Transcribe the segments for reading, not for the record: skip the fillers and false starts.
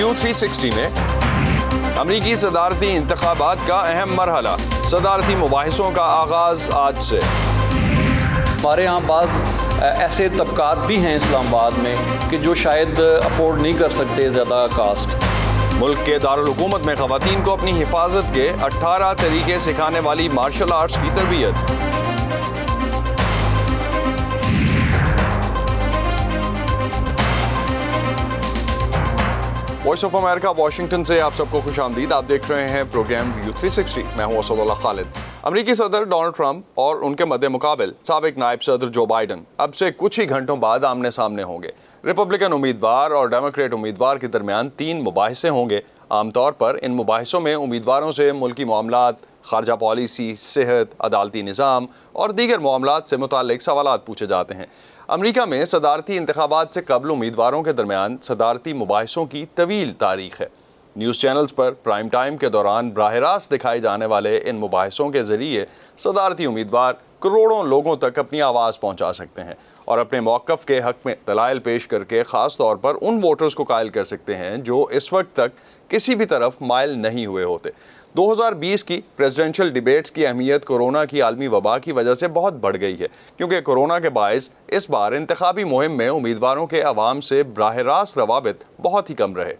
View 360 में अमरीकी सदारती इंतखाबात का अहम मरहला, सदारती मुबाहिसों का आगाज़ आज से। हमारे यहाँ बाज़ ऐसे तबकात भी हैं इस्लामाबाद में कि जो शायद अफोर्ड नहीं कर सकते ज़्यादा कास्ट। मुल्क के दारुल हुकूमत में ख़वातीन को अपनी हिफाजत के 18 तरीके सिखाने वाली मार्शल आर्ट्स की तरबियत। वॉइस ऑफ अमेरिका वाशिंगटन से आप सबको खुशामदीद। आप देख रहे हैं प्रोग्राम व्यू 360। मैं हूं असदुल्ला खालिद। अमरीकी सदर डोनाल्ड ट्रंप और उनके मद्दे मुकाबिल साबिक नायब सदर जो बाइडन अब से कुछ ही घंटों बाद आमने सामने होंगे। रिपब्लिकन उम्मीदवार और डेमोक्रेट उम्मीदवार के दरमियान 3 मुबाहिसे होंगे। आमतौर पर इन मुबाहिसों में उम्मीदवारों से मुल्की मामलात, खारजा पॉलिसी, सेहत, अदालती निज़ाम और दीगर मामलात से मुताल्लिक सवालात पूछे जाते हैं। अमरीका में सदारती इंतखाबात से कबल उम्मीदवारों के दरमियान सदारती मुबाहिसों की तवील तारीख है। न्यूज़ चैनल्स पर प्राइम टाइम के दौरान बराह रास्त दिखाए जाने वाले इन मुबाहिसों के ज़रिए सदारती उम्मीदवार करोड़ों लोगों तक अपनी आवाज़ पहुंचा सकते हैं और अपने मौक़िफ़ के हक़ में दलाइल पेश करके ख़ास तौर पर उन वोटर्स को कायल कर सकते हैं जो इस वक्त तक किसी भी तरफ माइल नहीं हुए होते। 2020 की प्रेसिडेंशियल डिबेट्स की अहमियत कोरोना की आलमी वबा की वजह से बहुत बढ़ गई है, क्योंकि कोरोना के बायस इस बार इंतखाबी मुहिम में उम्मीदवारों के अवाम से बराह रास्त रवाबित बहुत ही कम रहे।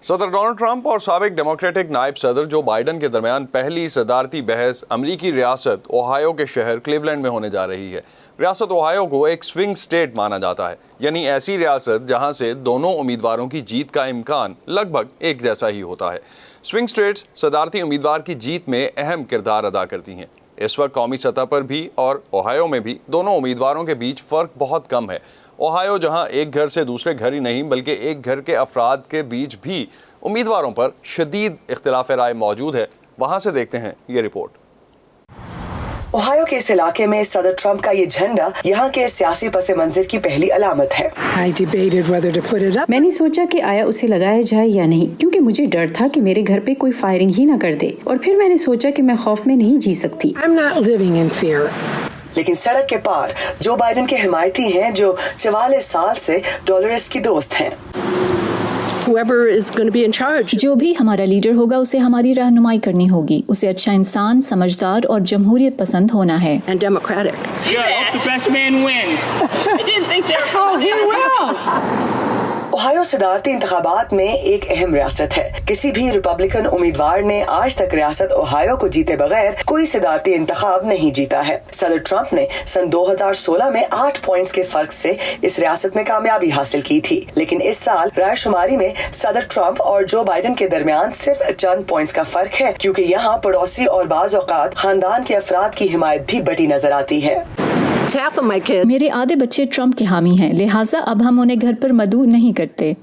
सदर डोनाल्ड ट्रंप और साबिक डेमोक्रेटिक नायब सदर जो बाइडन के दरमियान पहली सदारती बहस अमरीकी रियासत ओहायो के शहर क्लीवलैंड में होने जा रही है। रियासत ओहायो को एक स्विंग स्टेट माना जाता है, यानी ऐसी रियासत जहां से दोनों उम्मीदवारों की जीत का इम्कान लगभग एक जैसा ही होता है। स्विंग स्टेट्स सदारती उम्मीदवार की जीत में अहम किरदार अदा करती हैं। इस वक्त कौमी सतह पर भी और ओहायो में भी दोनों उम्मीदवारों के बीच फ़र्क बहुत कम है। ओहायो जहां एक घर से दूसरे घर ही नहीं बल्कि एक घर के अफराद के बीच भी उम्मीदवारों पर शदीद इख्तिलाफ राय मौजूद है, वहां से देखते हैं ये रिपोर्ट। ओहायो के इस इलाके में सदर ट्रंप का ये झंडा यहाँ के सियासी पस मंजिर की पहली अलामत है। मैंने सोचा कि आया उसे लगाया जाए या नहीं, क्योंकि मुझे डर था कि मेरे घर पे कोई फायरिंग ही ना कर दे, और फिर मैंने सोचा कि मैं खौफ में नहीं जी सकती। लेकिन सड़क के पार जो बाइडन के हिमायती हैं, जो 44 साल से डॉलरस की दोस्त हैं। जो भी हमारा लीडर होगा उसे हमारी रहनुमाई करनी होगी। उसे अच्छा इंसान, समझदार और जमहूरियत पसंद होना है। ओहायो सदारती इंतखाबात में एक अहम रियासत है। किसी भी रिपब्लिकन उम्मीदवार ने आज तक रियासत ओहायो को जीते बगैर कोई सदारती इंतखाब नहीं जीता है। सदर ट्रंप ने सन 2016 में 8 पॉइंट्स के फर्क से इस रियासत में कामयाबी हासिल की थी, लेकिन इस साल रायशुमारी में सदर ट्रंप और जो बाइडन के दरमियान सिर्फ चंद पॉइंट्स का फर्क है, क्योंकि यहाँ पड़ोसी और बाज़ औक़ात खानदान के अफराद की हिमायत भी बड़ी नजर आती है। मेरे आधे बच्चे ट्रंप के हामी हैं, लिहाजा अब हम उन्हें घर पर मदऊ नहीं करते।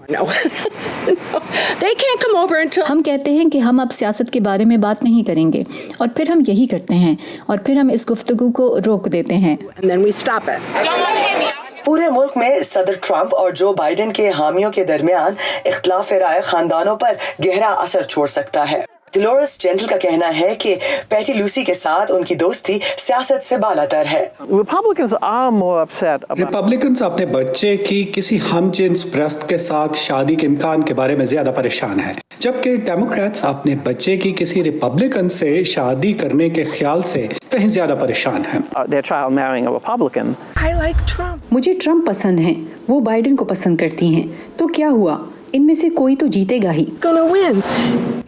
हम कहते हैं कि हम अब सियासत के बारे में बात नहीं करेंगे, और फिर हम यही करते हैं, और फिर हम इस गुफ्तगू को रोक देते हैं। पूरे मुल्क में सदर ट्रंप और जो बाइडन के हामियों के दरमियान इख्तिलाफ राय खानदानों पर गहरा असर छोड़ सकता है। डोलोरेस जेंटल का कहना है कि पैटी लूसी के साथ उनकी दोस्ती सियासत से बालातर है। रिपब्लिकन्स अपने बच्चे की किसी हमजिन्स परस्त के साथ शादी के इम्कान के बारे में ज्यादा परेशान है, जबकि डेमोक्रेट्स अपने बच्चे की किसी रिपब्लिकन से शादी करने के ख्याल से कहीं ज्यादा परेशान हैं। मुझे ट्रंप पसंद हैं, वो बाइडन को पसंद करती हैं, तो क्या हुआ? इनमें से कोई तो जीतेगा ही।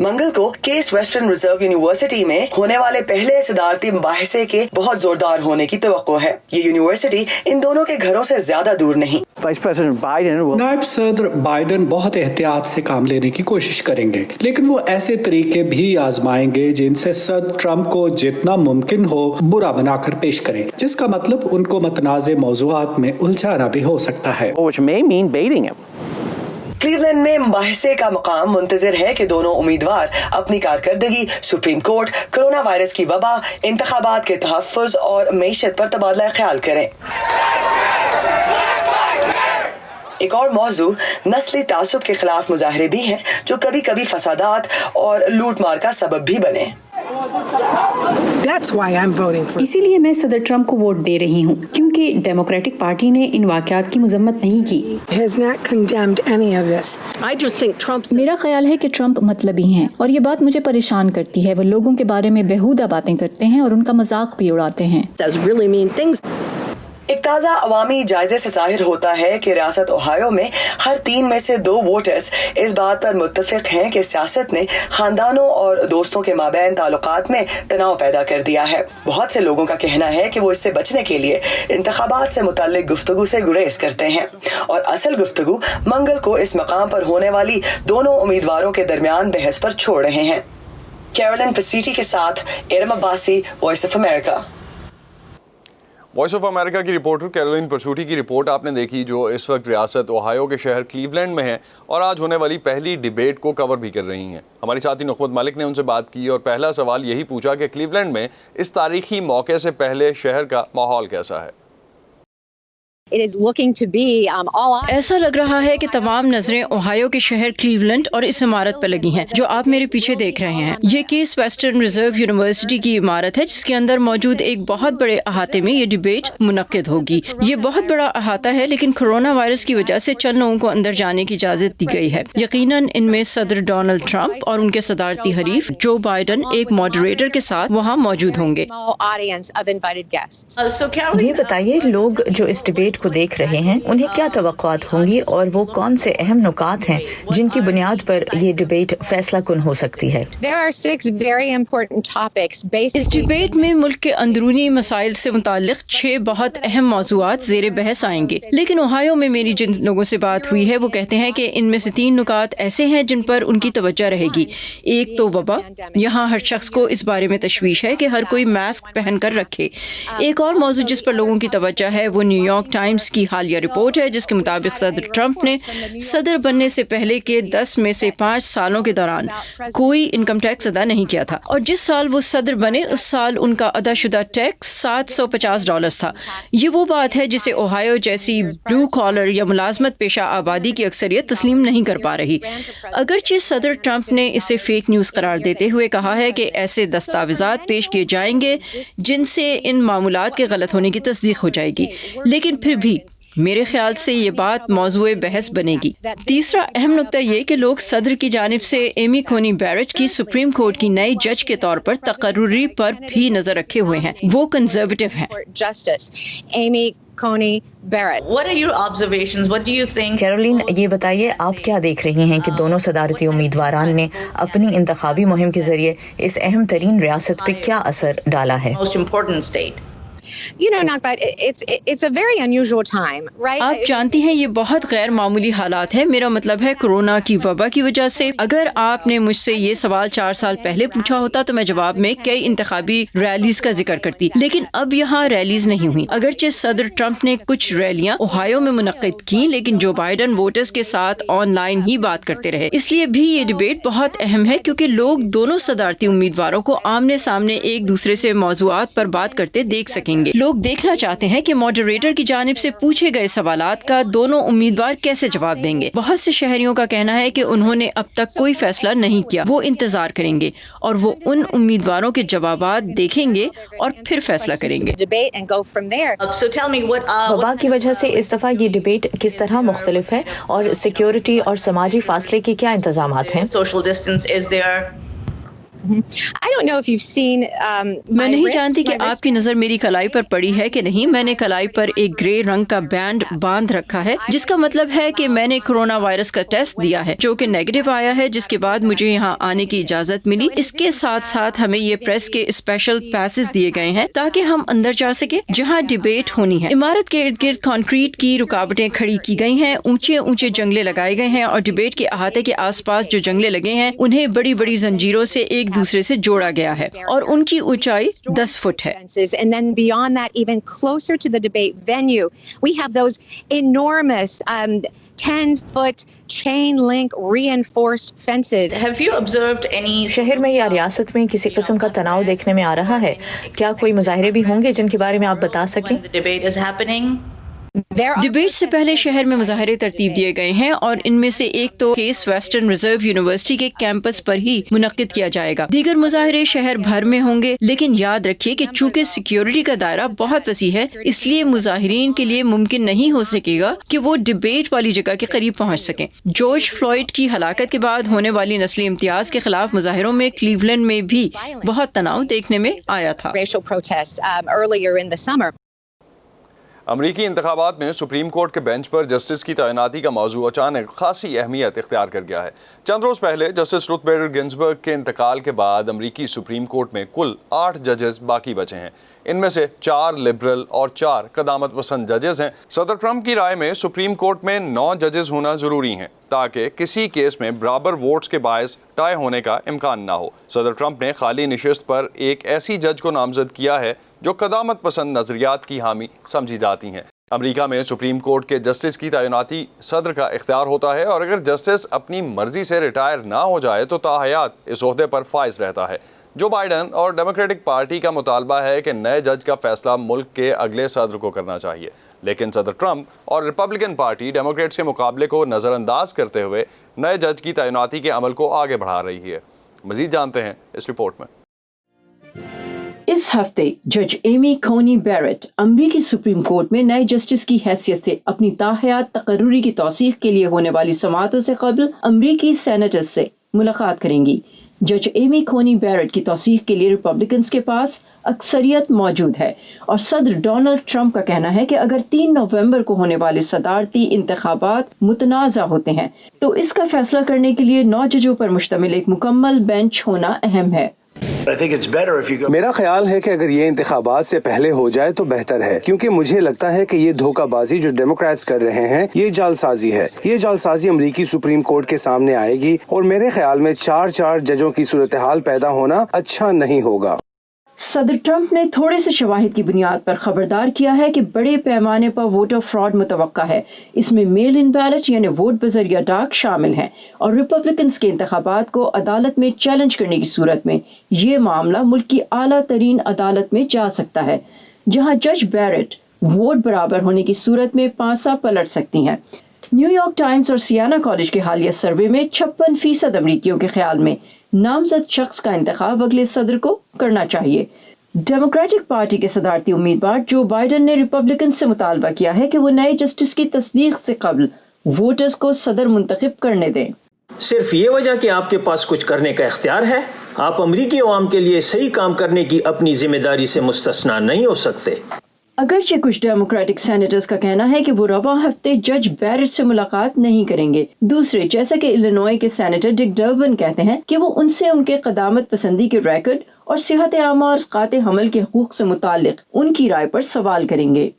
मंगल को केस वेस्टर्न रिजर्व यूनिवर्सिटी में होने वाले पहले सदारती मुबाहिसे के बहुत जोरदार होने की तवक्को है। ये यूनिवर्सिटी इन दोनों के घरों से ज्यादा दूर नहीं। नायब सदर बाइडन बहुत एहतियात से काम लेने की कोशिश करेंगे, लेकिन वो ऐसे तरीके भी आजमाएंगे जिनसे सदर ट्रंप को जितना मुमकिन हो बुरा बनाकर पेश करें, जिसका मतलब उनको मतनाज़े मौज़ूआत में उलझाना भी हो सकता है। क्लीवलैंड में मुबाहिसे का मकाम मुंतजर है कि दोनों उम्मीदवार अपनी कारकर्दगी, सुप्रीम कोर्ट, कोरोना वायरस की वबा, इंतखाबात के तहफ़्फ़ुज़ और मईशत पर तबादला ख्याल करें। एक और मौजू नस्ली तासुब के खिलाफ मुजाहरे भी हैं, जो कभी कभी फसादात और लूट मार का सबब भी बने। That's why I'm voting for. इसीलिए मैं सदर ट्रंप को वोट दे रही हूँ, क्योंकि डेमोक्रेटिक पार्टी ने इन वाक़यात की मजम्मत नहीं की। Has not condemned any of this. I just think Trump's. मेरा ख्याल है कि ट्रंप मतलबी हैं और ये बात मुझे परेशान करती है। वो लोगों के बारे में बेहुदा बातें करते हैं और उनका मजाक भी उड़ाते हैं। Does really mean things. एक ताज़ा अवामी जायजे से जाहिर होता है कि रियासत ओहायो में हर 3 में से 2 वोटर्स इस बात पर मुत्तफिक हैं कि सियासत ने खानदानों और दोस्तों के माबैन ताल्लुकात में तनाव पैदा कर दिया है। बहुत से लोगों का कहना है कि वो इससे बचने के लिए इंतखाबात से मुताल्लिक गुफ्तगू से गुरेज करते हैं और असल गुफ्तगू मंगल को इस मकाम पर होने वाली दोनों उम्मीदवारों के दरमियान बहस पर छोड़ रहे हैं। कैरोलिन पसीटी के साथ Iram Abbasi, Voice of America. Voice of America की रिपोर्टर कैरोलिन परसूटी की रिपोर्ट आपने देखी, जो इस वक्त रियासत ओहायो के शहर क्लीवलैंड में है और आज होने वाली पहली डिबेट को कवर भी कर रही हैं। हमारी साथी नुखमत मलिक ने उनसे बात की और पहला सवाल यही पूछा कि क्लीवलैंड में इस तारीखी मौके से पहले शहर का माहौल कैसा है। It is looking to be all eyes. ऐसा लग रहा है कि तमाम नजरें ओहायो के शहर क्लीवलैंड और इस इमारत पर लगी हैं जो आप मेरे पीछे देख रहे हैं। ये केस वेस्टर्न रिजर्व यूनिवर्सिटी की इमारत है, जिसके अंदर मौजूद एक बहुत बड़े अहाते में ये डिबेट मुनक्किद होगी। ये बहुत बड़ा अहाता है, लेकिन कोरोना वायरस की वजह से चंद लोगों को अंदर जाने की इजाजत दी गई है। यकीनन इनमें सदर डोनाल्ड ट्रंप और उनके सदारती हरीफ जो बाइडन एक मॉडरेटर के साथ वहाँ मौजूद होंगे। Audience of invited guests. ये बताइए, लोग जो इस डिबेट को देख रहे हैं उन्हें क्या तवक्कुआत होंगी और वो कौन से अहम नुकात हैं जिनकी बुनियाद पर ये डिबेट फैसला कुन हो सकती है। There are 6 very important topics. इस डिबेट में मुल्क के अंदरूनी मसाइल से मुताल्लिक 6 बहुत अहम मौज़ूआत ज़ेरे बहस आएंगे, लेकिन ओहायो में मेरी जिन लोगों से बात हुई है वो कहते हैं कि इनमें से 3 नुकात ऐसे हैं जिन पर उनकी तवज्जो रहेगी। एक तो वबा, यहाँ हर शख्स को इस बारे में तशवीश है कि हर कोई मास्क पहन कर रखे। एक और मौजू जिस पर लोगों की तवज्जो है वो न्यूयॉर्क टाइम्स की हालिया रिपोर्ट है, जिसके मुताबिक सदर ट्रंप ने सदर बनने से पहले के 10 में से 5 सालों के दौरान कोई इनकम टैक्स अदा नहीं किया था और जिस साल वो सदर बने उस साल उनका अदाशुदा टैक्स $750 था। ये वो बात है जिसे ओहायो जैसी ब्लू कॉलर या मुलाजमत पेशा आबादी की अक्सरियत तस्लीम नहीं कर पा रही। अगरचे सदर ट्रंप ने इसे फेक न्यूज़ करार देते हुए कहा है कि ऐसे दस्तावेजात पेश किए जाएंगे जिनसे इन मामूलात के गलत होने की तस्दीक हो जाएगी, लेकिन फिर भी मेरे ख्याल से ये बात मौज़ूए बहस बनेगी। तीसरा अहम नुक्ता ये कि लोग सदर की जानिब से एमी कोनी बैरेट की सुप्रीम कोर्ट की नई जज के तौर पर तकर्रुरी पर भी नजर रखे हुए हैं। वो कंजर्वेटिव हैं। कैरोलिन, ये बताइए, आप क्या देख रही हैं कि दोनों सदारती उम्मीदवारान ने अपनी इंतखाबी मुहिम के जरिए इस अहम तरीन रियासत पे क्या असर डाला है। You know, Nakbat, it's a very unusual time, right? आप जानती हैं ये बहुत गैर मामूली हालात है। मेरा मतलब है कोरोना की वबा की वजह से। अगर आपने मुझसे ये सवाल 4 साल पहले पूछा होता तो मैं जवाब में कई इंतखाबी रैलीज का जिक्र करती, लेकिन अब यहाँ रैलीज नहीं हुई। अगरचे सदर ट्रंप ने कुछ रैलियां ओहायो में मुनक्किद की, लेकिन जो बाइडन वोटर्स के साथ ऑनलाइन ही बात करते रहे। इसलिए भी ये डिबेट बहुत अहम है, क्योंकि लोग दोनों सदारती उम्मीदवारों को आमने सामने एक दूसरे से मौजूआत पर बात करते देख सकेंगे। लोग देखना चाहते हैं कि मॉडरेटर की जानिब से पूछे गए सवालात का दोनों उम्मीदवार कैसे जवाब देंगे। बहुत से शहरियों का कहना है कि उन्होंने अब तक कोई फैसला नहीं किया, वो इंतजार करेंगे और वो उन उम्मीदवारों के जवाबात देखेंगे और फिर फैसला करेंगे। वबा की वजह से इस दफा ये डिबेट किस तरह मुख्तलिफ है और सिक्योरिटी और समाजी फासले के क्या इंतजामात हैं? I don't know if you've seen, मैं नहीं जानती कि आपकी नज़र मेरी कलाई पर पड़ी है कि नहीं। मैंने कलाई पर एक ग्रे रंग का बैंड बांध रखा है, जिसका मतलब है कि मैंने कोरोना वायरस का टेस्ट दिया है जो कि नेगेटिव आया है, जिसके बाद मुझे यहाँ आने की इजाज़त मिली। इसके साथ साथ हमें ये प्रेस के स्पेशल पैसेज दिए गए हैं ताकि हम अंदर जा सके जहाँ डिबेट होनी है। इमारत के इर्द गिर्द कंक्रीट की रुकावटें खड़ी की गई हैं, ऊंचे ऊंचे जंगले लगाए गए हैं और डिबेट के अहाते के आसपास जो जंगले लगे हैं उन्हें बड़ी बड़ी जंजीरों से एक दूसरे से जोड़ा गया है और उनकी ऊंचाई 10 फुट है। And then beyond that, even closer to the debate venue, we have those enormous 10-foot chain link reinforced fences. Have you observed any? शहर में या रियासत में किसी किस्म का तनाव देखने में आ रहा है? क्या कोई मुजाहरे भी होंगे जिनके बारे में आप बता सकें? The debate is happening. Debate سے پہلے شہر میں مظاہرے ترتیب دیے گئے ہیں اور ان میں سے ایک تو کیس ویسٹرن ریزرو یونیورسٹی کے کیمپس پر ہی منعقد کیا جائے گا. دیگر مظاہرے شہر بھر میں ہوں گے، لیکن یاد رکھیے کہ چونکہ سیکیورٹی کا دائرہ بہت وسیع ہے، اس لیے مظاہرین کے لیے ممکن نہیں ہو سکے گا کہ وہ ڈبیٹ والی جگہ کے قریب پہنچ سکیں. جارج فلوئڈ کی ہلاکت کے بعد ہونے والی نسلی امتیاز کے خلاف مظاہروں میں کلیولینڈ میں بھی بہت تناؤ دیکھنے میں آیا تھا. امریکی انتخابات میں سپریم کورٹ کے بینچ پر جسٹس کی تعیناتی کا موضوع اچانک خاصی اہمیت اختیار کر گیا ہے. چند روز پہلے جسٹس روتھ بیڈر گنزبرگ کے انتقال کے بعد امریکی سپریم کورٹ میں کل 8 ججز باقی بچے ہیں. ان میں سے 4 لبرل اور 4 قدامت پسند ججز ہیں. صدر ٹرمپ کی رائے میں سپریم کورٹ میں 9 ججز ہونا ضروری ہیں تاکہ کسی کیس میں برابر ووٹس کے باعث ٹائی ہونے کا امکان نہ ہو. صدر ٹرمپ نے خالی نشست پر ایک ایسی جج کو نامزد کیا ہے جو قدامت پسند نظریات کی حامی سمجھی جاتی ہیں. امریکہ میں سپریم کورٹ کے جسٹس کی تعیناتی صدر کا اختیار ہوتا ہے اور اگر جسٹس اپنی مرضی سے ریٹائر نہ ہو جائے تو تاحیات اس عہدے پر فائز رہتا ہے. جو بائیڈن اور ڈیموکریٹک پارٹی کا مطالبہ ہے کہ نئے جج کا فیصلہ ملک کے اگلے صدر کو کرنا چاہیے، لیکن صدر ٹرمپ اور ریپبلکن پارٹی ڈیموکریٹس کے مقابلے کو نظر انداز کرتے ہوئے نئے جج کی تعیناتی کے عمل کو آگے بڑھا رہی ہے. مزید جانتے ہیں اس رپورٹ میں. اس ہفتے جج ایمی کونی بیرٹ امریکی سپریم کورٹ میں نئے جسٹس کی حیثیت سے اپنی تاحیات تقرری کی توثیق کے لیے ہونے والی سماعتوں سے قبل امریکی سینیٹرز سے ملاقات کریں گی. جج ایمی کونی بیرٹ کی توثیق کے لیے ریپبلکنز کے پاس اکثریت موجود ہے اور صدر ڈونلڈ ٹرمپ کا کہنا ہے کہ اگر 3 نومبر کو ہونے والے صدارتی انتخابات متنازع ہوتے ہیں تو اس کا فیصلہ کرنے کے لیے 9 ججوں پر مشتمل ایک مکمل بینچ ہونا اہم ہے. میرا خیال ہے کہ اگر یہ انتخابات سے پہلے ہو جائے تو بہتر ہے، کیونکہ مجھے لگتا ہے کہ یہ دھوکہ بازی جو ڈیموکریٹس کر رہے ہیں یہ جعل سازی ہے. یہ جعل سازی امریکی سپریم کورٹ کے سامنے آئے گی اور میرے خیال میں 4 ججوں کی صورتحال پیدا ہونا اچھا نہیں ہوگا. صدر ٹرمپ نے تھوڑے سے شواہد کی بنیاد پر خبردار کیا ہے کہ بڑے پیمانے پر ووٹر فراڈ متوقع ہے. اس میں میل ان بیلٹ یعنی ووٹ بذریعہ ڈاک شامل ہیں اور ریپبلکنز کے انتخابات کو عدالت میں چیلنج کرنے کی صورت میں یہ معاملہ ملک کی اعلیٰ ترین عدالت میں جا سکتا ہے، جہاں جج بیرٹ ووٹ برابر ہونے کی صورت میں پانسا پلٹ سکتی ہیں. نیو یارک ٹائمز اور سیانا کالج کے حالیہ سروے میں 56% امریکیوں کے خیال میں نامزد شخص کا انتخاب اگلے صدر کو کرنا چاہیے. ڈیموکریٹک پارٹی کے صدارتی امیدوار جو بائیڈن نے ریپبلکن سے مطالبہ کیا ہے کہ وہ نئے جسٹس کی تصدیق سے قبل ووٹرز کو صدر منتخب کرنے دیں. صرف یہ وجہ کہ آپ کے پاس کچھ کرنے کا اختیار ہے، آپ امریکی عوام کے لیے صحیح کام کرنے کی اپنی ذمہ داری سے مستثنا نہیں ہو سکتے. اگرچہ کچھ ڈیموکریٹک سینیٹرز کا کہنا ہے کہ وہ رواں ہفتے جج بیرٹ سے ملاقات نہیں کریں گے. دوسرے جیسا کہ الینوائے کے سینیٹر ڈک ڈربن کہتے ہیں کہ وہ ان سے ان کے قدامت پسندی کے ریکارڈ اور صحت عامہ اور اسقاط حمل کے حقوق سے متعلق ان کی رائے پر سوال کریں گے.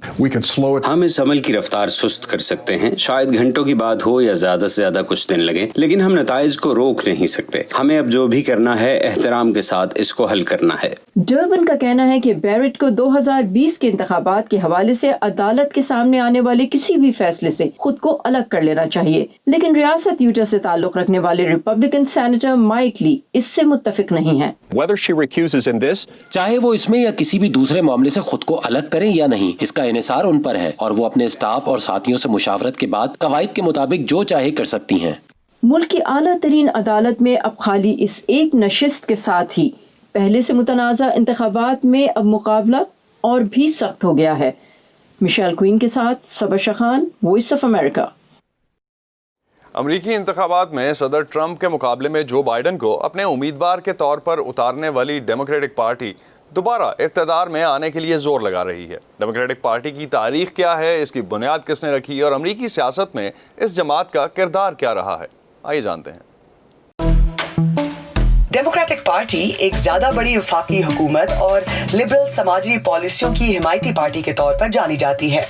ہم اس عمل کی رفتار سست کر سکتے ہیں، شاید گھنٹوں کی بات ہو یا زیادہ سے زیادہ کچھ دن لگے، لیکن ہم نتائج کو روک نہیں سکتے. ہمیں اب جو بھی کرنا ہے احترام کے ساتھ اس کو حل کرنا ہے. ڈربن کا کہنا ہے کہ بیرٹ کو 2020 کے انتخابات کے حوالے سے عدالت کے سامنے آنے والے کسی بھی فیصلے سے خود کو الگ کر لینا چاہیے، لیکن ریاست یوٹا سے تعلق رکھنے والے ریپبلکن سینیٹر مائک لی اس سے متفق نہیں ہیں. چاہے وہ اس میں یا کسی بھی دوسرے معاملے سے خود کو الگ کریں یا نہیں، اس کا انحصار ان پر ہے اور وہ اپنے اسٹاف اور ساتھیوں سے مشاورت کے بعد قواعد کے مطابق جو چاہے کر سکتی ہیں. ملک کی اعلیٰ ترین عدالت میں اب خالی اس ایک نشست کے ساتھ ہی پہلے سے متنازع انتخابات میں اب مقابلہ اور بھی سخت ہو گیا ہے. مشیل کوئن کے ساتھ صبا شخان، وائس آف امریکہ. امریکی انتخابات میں صدر ٹرمپ کے مقابلے میں جو بائیڈن کو اپنے امیدوار کے طور پر اتارنے والی ڈیموکریٹک پارٹی دوبارہ اقتدار میں آنے کے لیے زور لگا رہی ہے. ڈیموکریٹک پارٹی کی تاریخ کیا ہے، اس کی بنیاد کس نے رکھی اور امریکی سیاست میں اس جماعت کا کردار کیا رہا ہے، آئیے جانتے ہیں. ڈیموکریٹک پارٹی ایک زیادہ بڑی وفاقی حکومت اور لبرل سماجی پالیسیوں کی حمایتی پارٹی کے طور پر جانی جاتی ہے.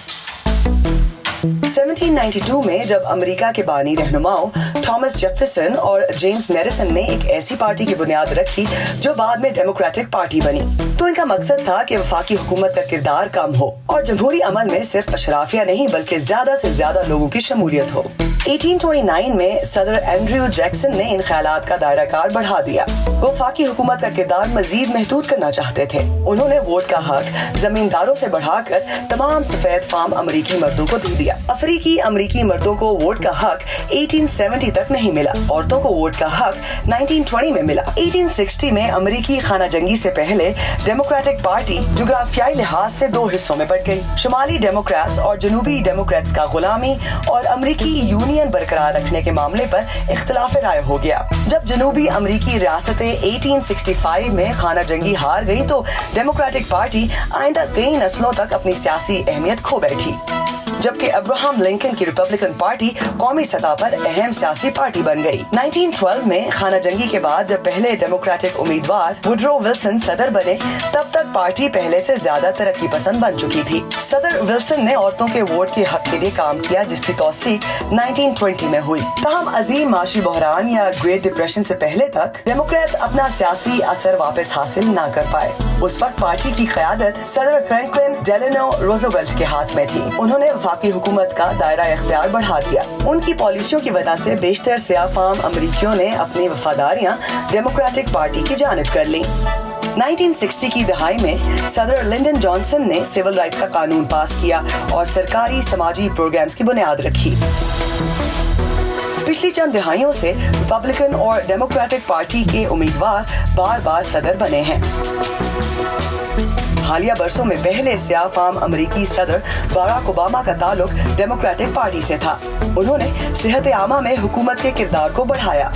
1792 में जब अमेरिका के बानी रहनुमाओं थॉमस जेफरसन और जेम्स मैडिसन ने एक ऐसी पार्टी की बुनियाद रखी जो बाद में डेमोक्रेटिक पार्टी बनी, तो इनका मकसद था कि वफाकी हुकूमत का किरदार कम हो और जमहूरी अमल में सिर्फ अशराफिया नहीं बल्कि ज्यादा से ज्यादा लोगों की शमूलियत हो। 1829 में सदर एंड्रयू जैक्सन ने इन ख्यालात का दायरा कार बढ़ा दिया। वो वफाकी हुकूमत का किरदार मजीद महदूद करना चाहते थे। उन्होंने वोट का हक जमींदारों से बढ़ाकर तमाम सफेद फार्म अमरीकी मर्दों को दे दिया। अफ्रीकी अमरीकी मर्दों को वोट का हक 1870 तक नहीं मिला, औरतों को वोट का हक 1920 में मिला। 1860 में अमरीकी खाना जंगी से पहले डेमोक्रेटिक पार्टी जोग्राफियाई लिहाज से दो हिस्सों में बढ़ गई। शुमाली डेमोक्रेट्स और जनूबी डेमोक्रेट्स का गुलामी और अमरीकी यूनियन बरकरार रखने के मामले पर इख्तिलाफ राय हो गया। जब जनूबी अमरीकी रियासतें 1865 में खाना जंगी हार गई तो डेमोक्रेटिक पार्टी आइंदा कई नस्लों तक अपनी सियासी अहमियत खो बैठी, जबकि अब्राहम लिंकन की रिपब्लिकन पार्टी कौमी सतह पर अहम सियासी पार्टी बन गई। 1912 में खाना जंगी के बाद जब पहले डेमोक्रेटिक उम्मीदवार वुडरो विल्सन सदर बने, तब तक पार्टी पहले से ज्यादा तरक्की पसंद बन चुकी थी। सदर विल्सन ने औरतों के वोट के हक के लिए काम किया, जिसकी तौसीक 1920 में हुई। तहम अजीम माशी बहरान या ग्रेट डिप्रेशन से पहले तक डेमोक्रेट्स अपना सियासी असर वापस हासिल न कर पाए। उस वक्त पार्टी की क़यादत सदर फ्रैंकलिन डेलानो रूज़वेल्ट के हाथ में थी। उन्होंने वफाकी हुकूमत का दायरा इख्तियार बढ़ा दिया। उनकी पॉलिसियों की वजह से बेशतर सियाह फार्म अमरीकियों ने अपनी वफादारियां डेमोक्रेटिक पार्टी की जानिब कर ली। 1960 की दहाई में सदर लिंडन जॉनसन ने सिविल राइट्स का कानून पास किया और सरकारी समाजी प्रोग्राम्स की बुनियाद रखी। पिछली चंद दहाइयों से रिपब्लिकन और डेमोक्रेटिक पार्टी के उम्मीदवार बार बार सदर बने हैं। हालिया बरसों में पहले सियाह फार्म अमरीकी सदर बराक ओबामा का ताल्लुक डेमोक्रेटिक पार्टी से था। उन्होंने सेहत आमा में हुकूमत के किरदार को बढ़ाया।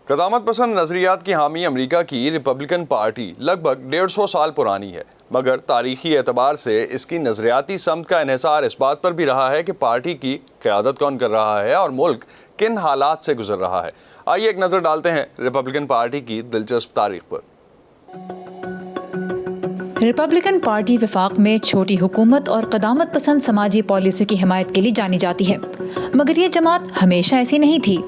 क़दामत पसंद नज़रियात की हामी अमेरिका की रिपब्लिकन पार्टी लगभग 150 साल पुरानी है, मगर तारीखी एतबार से इसकी नज़रियाती समत का इन्हिसार इस बात पर भी रहा है कि पार्टी की क़यादत कौन कर रहा है और मुल्क किन हालात से गुजर रहा है। आइए एक नज़र डालते हैं रिपब्लिकन पार्टी की दिलचस्प तारीख पर। रिपब्लिकन पार्टी वफाक में छोटी हुकूमत और क़दामत पसंद समाजी पॉलिसियों की हिमायत के लिए जानी जाती है, मगर ये जमात हमेशा ऐसी नहीं थी।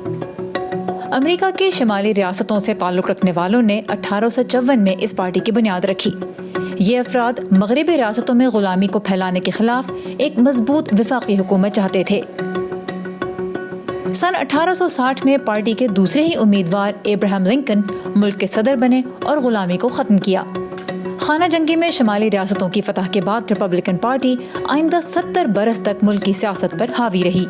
अमेरिका के शुमाली रियासतों से ताल्लुक़ रखने वालों ने 1854 में इस पार्टी की बुनियाद रखी। ये अफराद मगरबी रियासतों में ग़ुलामी को फैलाने के खिलाफ एक मजबूत वफाकी हुकूमत चाहते थे। सन 1860 में पार्टी के दूसरे ही उम्मीदवार अब्राहम लिंकन मुल्क के सदर बने और ग़ुलामी को ख़त्म किया। खाना जंगी में शुमाली रियासतों की फतह के बाद रिपब्लिकन पार्टी आइंदा 70 बरस तक मुल्क की सियासत पर हावी रही।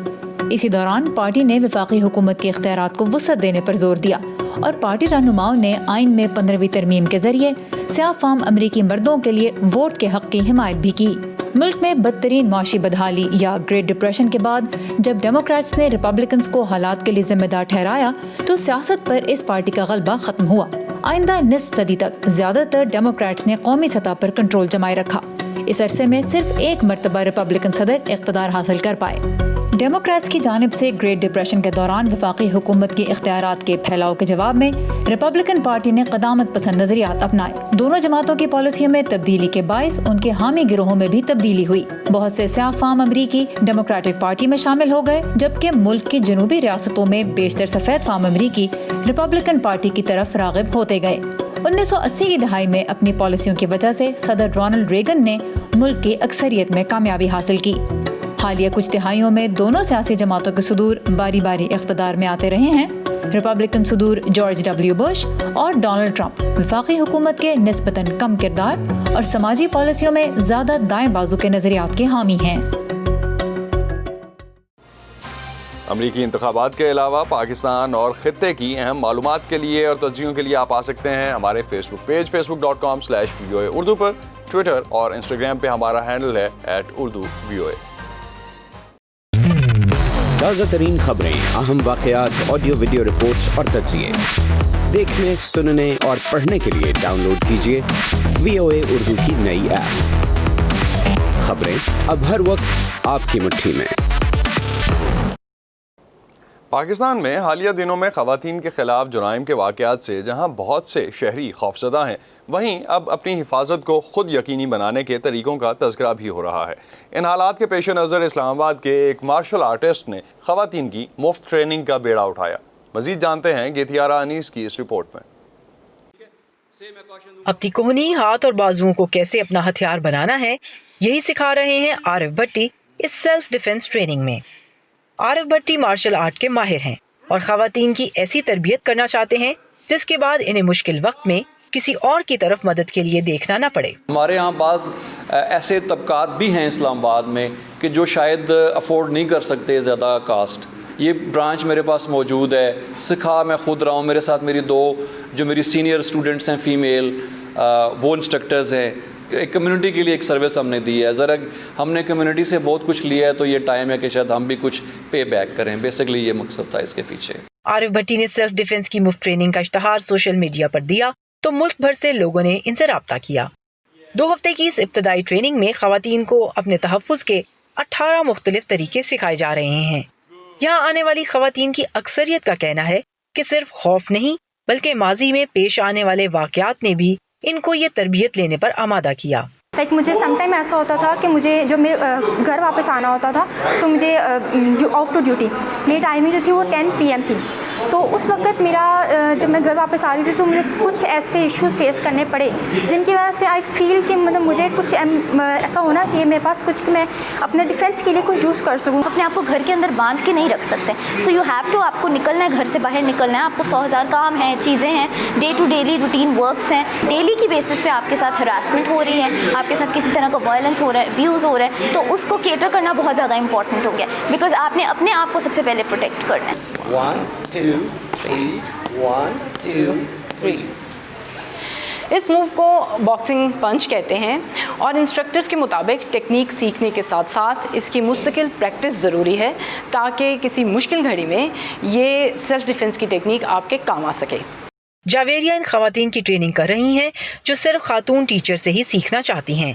इसी दौरान पार्टी ने वफाकी हुकूमत के इख्तियारात को वसअत देने पर जोर दिया और पार्टी रहनुमाओं ने आइन में 15वीं तरमीम के जरिए सियाह फार्म अमरीकी मर्दों के लिए वोट के हक की हिमायत भी की। मुल्क में बदतरीन माशी बदहाली या ग्रेट डिप्रेशन के बाद जब डेमोक्रेट्स ने रिपब्लिकन्स को हालात के लिए जिम्मेदार ठहराया तो सियासत पर इस पार्टी का गलबा खत्म हुआ। आइंदा निस्फ सदी तक ज्यादातर डेमोक्रेट्स ने कौमी सतह पर कंट्रोल जमाए रखा। इस अरसे में सिर्फ एक मरतबा रिपब्लिकन सदर इख्तिदार हासिल कर पाए। डेमोक्रेट्स की जानिब से ग्रेट डिप्रेशन के दौरान वफाकी हुकूमत के इख्तियारात के फैलाव के जवाब में रिपब्लिकन पार्टी ने क़दामत पसंद नजरियात अपनाए। दोनों जमातों की पॉलिसियों में तब्दीली के बाइस उनके हामी गिरोहों में भी तब्दीली हुई। बहुत से सियाह फार्म अमरीकी डेमोक्रेटिक पार्टी में शामिल हो गए, जबकि मुल्क की जनूबी रियासतों में बेशतर सफेद फार्म अमरीकी रिपब्लिकन पार्टी की तरफ राग़िब होते गए। 1980 की दहाई में अपनी पॉलिसियों की वजह से सदर रोनाल्ड रेगन ने मुल्क की अक्सरियत में कामयाबी हासिल की। हालिया कुछ तिहाइयों में दोनों सियासी जमातों के सुदूर बारी बारी इख्तिदार में आते रहे हैं। रिपब्लिकन सुदूर जॉर्ज डब्ल्यू बुश और डोनाल्ड ट्रंप वफाकी हुकूमत के निस्बतन कम किरदार और समाजी पॉलिसियों में ज्यादा दाएं बाजू के नजरियात के हामी हैं। अमरीकी इंतखाबात के अलावा पाकिस्तान और खित्ते की अहम मालूमात के लिए और तज्जियों के लिए आप आ सकते हैं हमारे फेसबुक पेज facebook.com/VOA उर्दू पर। ट्विटर और इंस्टाग्राम पे हमारा हैंडल है @urduvoa। ताज़ा तरीन खबरें, अहम वाक़यात, ऑडियो वीडियो रिपोर्ट्स और तज्जिए देखने, सुनने और पढ़ने के लिए डाउनलोड कीजिए VOA उर्दू की नई ऐप। खबरें अब हर वक्त आपकी मुट्ठी में। پاکستان میں حالیہ دنوں میں خواتین کے خلاف جرائم کے واقعات سے جہاں بہت سے شہری خوفزدہ ہیں، وہیں اب اپنی حفاظت کو خود یقینی بنانے کے طریقوں کا تذکرہ بھی ہو رہا ہے۔ ان حالات کے پیش نظر اسلام آباد کے ایک مارشل آرٹسٹ نے خواتین کی مفت ٹریننگ کا بیڑا اٹھایا۔ مزید جانتے ہیں گیتیارہ انیس کی اس رپورٹ میں۔ اپنی کوہنی ہاتھ اور بازوؤں کو کیسے اپنا ہتھیار بنانا ہے، یہی سکھا رہے ہیں عارف بھٹی اس سیلف ڈیفنس ٹریننگ میں۔ عارف بھٹی مارشل آرٹ کے ماہر ہیں اور خواتین کی ایسی تربیت کرنا چاہتے ہیں جس کے بعد انہیں مشکل وقت میں کسی اور کی طرف مدد کے لیے دیکھنا نہ پڑے۔ ہمارے ہاں بعض ایسے طبقات بھی ہیں اسلام آباد میں کہ جو شاید افورڈ نہیں کر سکتے زیادہ کاسٹ۔ یہ برانچ میرے پاس موجود ہے، سکھا میں خود رہا ہوں، میرے ساتھ میری دو جو میری سینئر اسٹوڈنٹس ہیں فیمیل، وہ انسٹرکٹرز ہیں۔ ایک کمیونٹی کے لیے ایک سروس ہم نے دی ہے، ذرا ہم نے کمیونٹی سے بہت کچھ لیا ہے تو یہ ٹائم ہے کہ شاید ہم بھی کچھ پے بیک کریں۔ بیسکلی یہ مقصد تھا اس کے پیچھے۔ عارف بھٹی نے سیلف ڈیفنس کی مفت ٹریننگ کا اشتہار سوشل میڈیا پر دیا تو ملک بھر سے لوگوں نے ان سے رابطہ کیا۔ 2 ہفتے کی اس ابتدائی ٹریننگ میں خواتین کو اپنے تحفظ کے 18 مختلف طریقے سکھائے جا رہے ہیں۔ یہاں آنے والی خواتین کی اکثریت کا کہنا ہے کہ صرف خوف نہیں بلکہ ماضی میں پیش آنے والے واقعات نے بھی ان کو یہ تربیت لینے پر آمادہ کیا۔ مجھے سم ٹائم ایسا ہوتا تھا کہ مجھے جب میرے گھر واپس آنا ہوتا تھا تو مجھے آف ٹو ڈیوٹی میری ٹائمنگ جو تھی وہ 10 PM تھی، تو اس وقت میرا جب میں گھر واپس آ رہی تھی تو مجھے کچھ ایسے ایشوز فیس کرنے پڑے جن کی وجہ سے آئی فیل کہ مطلب مجھے کچھ ایسا ہونا چاہیے میرے پاس کچھ کہ میں اپنے ڈیفینس کے لیے کچھ یوز کر سکوں۔ اپنے آپ کو گھر کے اندر باندھ کے نہیں رکھ سکتے، سو یو ہیو ٹو، آپ کو نکلنا ہے، گھر سے باہر نکلنا ہے، آپ کو 100,000 کام ہیں، چیزیں ہیں، day to daily routine works ہیں، ڈیلی کی بیسس پہ آپ کے ساتھ ہراسمنٹ ہو رہی ہے، آپ کے ساتھ کسی طرح کا وائلنس ہو رہا ہے، ابیوز ہو رہا ہے، تو اس کو کیٹر کرنا بہت زیادہ امپورٹنٹ ہو گیا، بیکاز آپ نے اپنے آپ کو سب سے پہلے پروٹیکٹ کرنا ہے۔ 1 2 3 1 2 3۔ اس موو کو باکسنگ پنچ کہتے ہیں اور انسٹرکٹرز کے مطابق ٹیکنیک سیکھنے کے ساتھ ساتھ اس کی مستقل پریکٹس ضروری ہے تاکہ کسی مشکل گھڑی میں یہ سیلف ڈیفنس کی ٹیکنیک آپ کے کام آ سکے۔ جاویریہ ان خواتین کی ٹریننگ کر رہی ہیں جو صرف خاتون ٹیچر سے ہی سیکھنا چاہتی ہیں۔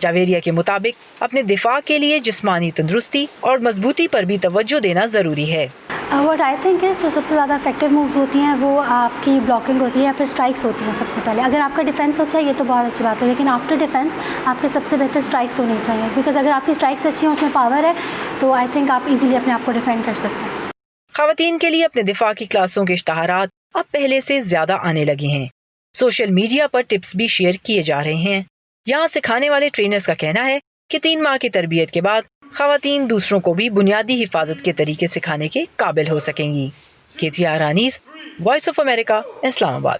جاویریہ کے مطابق اپنے دفاع کے لیے جسمانی تندرستی اور مضبوطی پر بھی توجہ دینا ضروری ہے۔ واٹ آئی تھنک جو سب سے زیادہ افیکٹو مووز ہوتی ہیں وہ آپ کی بلاکنگ ہوتی ہے یا پھر اسٹرائکس ہوتی ہیں۔ سب سے پہلے اگر آپ کا ڈیفینس اچھا ہے یہ تو بہت اچھی بات ہے، لیکن آفٹر ڈیفینس آپ کے سب سے بہتر اسٹرائکس ہونی چاہیے، بیکاز اگر آپ کی اسٹرائکس اچھی ہیں اس میں پاور ہے تو آئی تھنک آپ ایزیلی اپنے آپ کو ڈیفینڈ کر سکتے ہیں۔ خواتین کے لیے اپنے دفاع کی کلاسوں کے اشتہارات اب پہلے سے زیادہ آنے لگے ہیں۔ سوشل میڈیا پر ٹپس بھی شیئر کیے جا رہے ہیں۔ یہاں سکھانے والے ٹرینرز کا کہنا ہے کہ 3 ماہ کی تربیت کے بعد خواتین دوسروں کو بھی بنیادی حفاظت کے طریقے سکھانے کے قابل ہو سکیں گی۔ گیتیارہ انیس، وائس آف امریکہ، اسلام آباد۔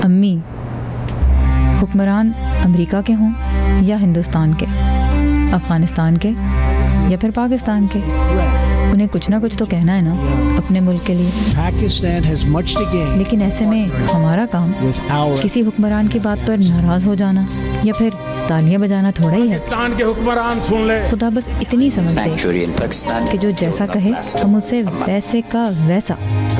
امی، حکمران امریکہ کے ہوں یا ہندوستان کے، افغانستان کے یا پھر پاکستان کے، انہیں کچھ نہ کچھ تو کہنا ہے نا اپنے ملک کے لیے۔ لیکن ایسے میں ہمارا کام کسی حکمران کی بات پر ناراض ہو جانا یا پھر تالیاں بجانا تھوڑا ہی ہے۔ خدا بس اتنی سمجھ دے کہ جو جیسا کہے ہم اسے ویسے کا ویسا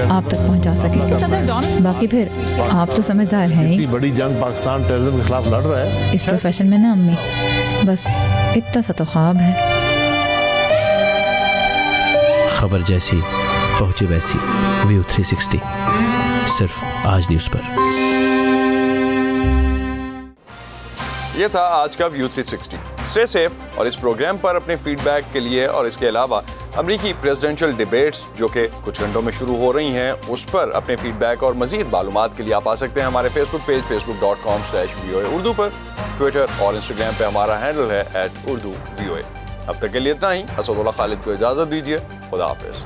آپ تک پہنچا سکیں۔ باقی پھر آپ تو سمجھدار ہیں ہی، بڑی جنگ پاکستان ٹیررزم کے خلاف لڑ رہا ہے اس پروفیشن میں نا امی، بس اتنا سا تو خواب ہے۔ خبر جیسی پہنچے ویسی، ویو 360 صرف آج نیوز پر۔ یہ تھا آج کا ویو 360۔ اسٹے سیف، اور اس پروگرام پر اپنے فیڈ بیک کے لیے اور اس کے علاوہ امریکی پریزیڈنشل ڈیبیٹس جو کہ کچھ گھنٹوں میں شروع ہو رہی ہیں اس پر اپنے فیڈ بیک اور مزید معلومات کے لیے آپ آ سکتے ہیں ہمارے فیس بک پیج facebook.com/VOA اردو پر، ٹویٹر اور انسٹاگرام پہ ہمارا ہینڈل ہے @urduvoa۔ اب تک کے لیے اتنا ہی۔ اسد اللہ خالد کو اجازت دیجیے، خدا حافظ۔